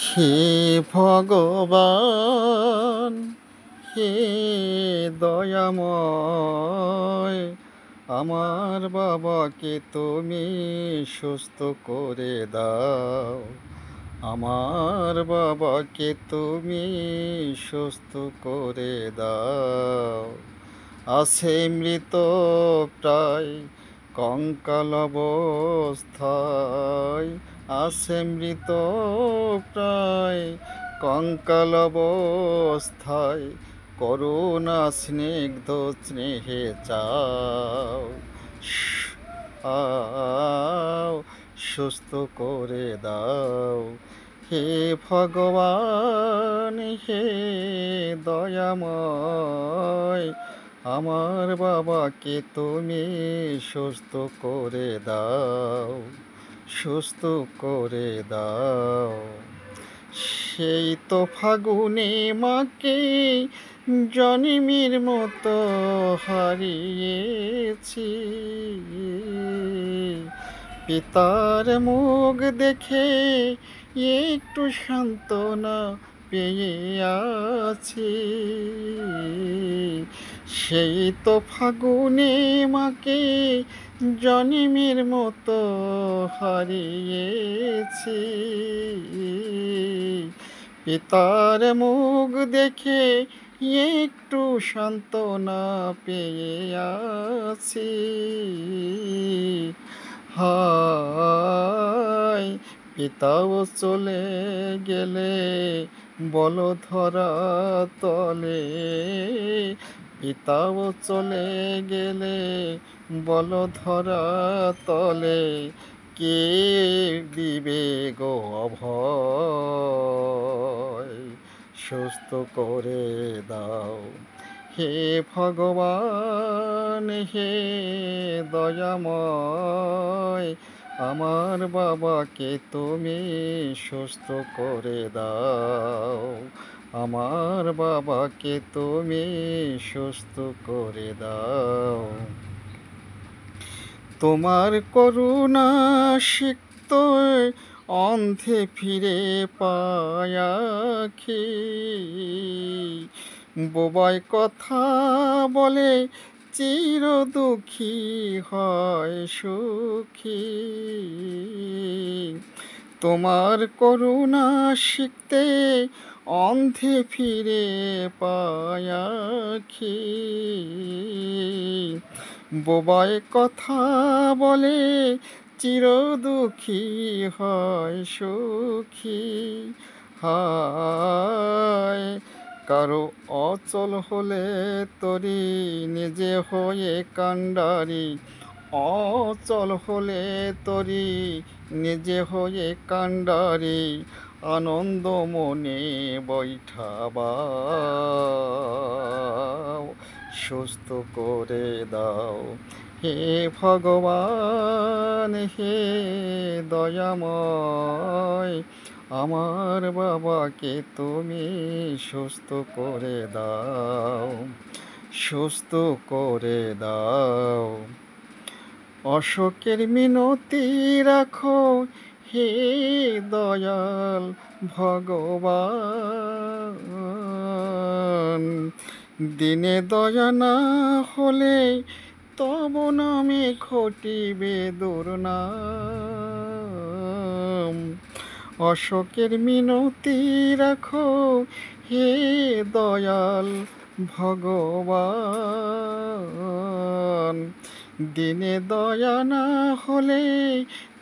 হে ভগবান, হে দয়াময়, আমার বাবাকে তুমি সুস্থ করে দাও। আমার বাবাকে তুমি সুস্থ করে দাও। আছে মৃত প্রায় কঙ্কাল অবস্থায়, আছে মৃত প্রায় কঙ্কাল অবস্থায়, করুণা স্নিগ্ধ স্নেহে চাও, আও সুস্থ করে দাও। হে ভগবান, হে দয়াময়, আমার বাবাকে তুমি সুস্থ করে দাও, সুস্থ করে দাও। সেই তো ফাগুনে মাকে জনমীর মতো হারিয়েছি, পিতার মুখ দেখে একটু সান্ত্বনা পেয়ে আছি। সেই তো ফাগুনে মাকে জনমীর মতো হারিয়েছি, পিতার মুখ দেখে একটু সান্ত্বনা পেয়ে আছি। হায়, পিতাও চলে গেলে বলো ধরা তলে, পিতাও চলে গেলে বলো ধরা তলে, কে দিবে গো অভয়, সুস্থ করে দাও। হে ভগবান, হে দয়াময়, আমার বাবাকে তুমি সুস্থ করে দাও। আমার বাবাকে তুমি সুস্থ করে দাও। তোমার করুণা সিক্ত অন্ধে ফিরে পায়াখি, বোবায় কথা বলে চির দুঃখী হয় সুখী। তোমার করুণা শিখতে অন্ধে ফিরে পায়াখি, বোবায় কথা বলে চির দুঃখী হয় সুখী। হায়, কারো অচল হলে তরি নিজে হয়ে কাণ্ডারি, অচল হলে তরি নিজে হয়ে কাণ্ডারি, আনন্দ মনে বৈঠাবাও, সুস্থ করে দাও। হে ভগবান, হে দয়াময়, আমার বাবাকে তুমি সুস্থ করে দাও, সুস্থ করে দাও। অশোকের মিনতি রাখো হে দয়াল ভগবান, দিনে দয়া না হলে তব নামে ঘটিবে দুর্নাম। অশোকের মিনতি রাখো হে দয়াল ভগবান, দিনে দয়া না হলে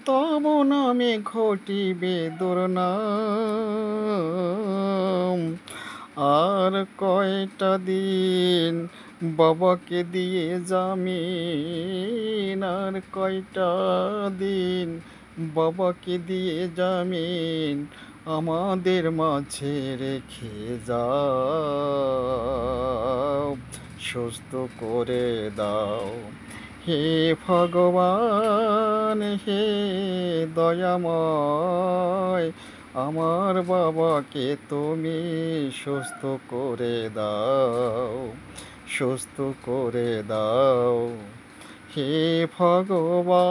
তব নামে ঘটিবে দুর্নাম। আর কয়টা দিন বাবাকে দিয়ে জামিন, আর কয়টা দিন বাবাকে দিয়ে জামিন, আমাদের মাঝে রেখে যাও, সুস্থ করে দাও। হে ভগবান, হে দয়াময়, আমার বাবাকে তুমি সুস্থ করে দাও, সুস্থ করে দাও। হে ভগবান।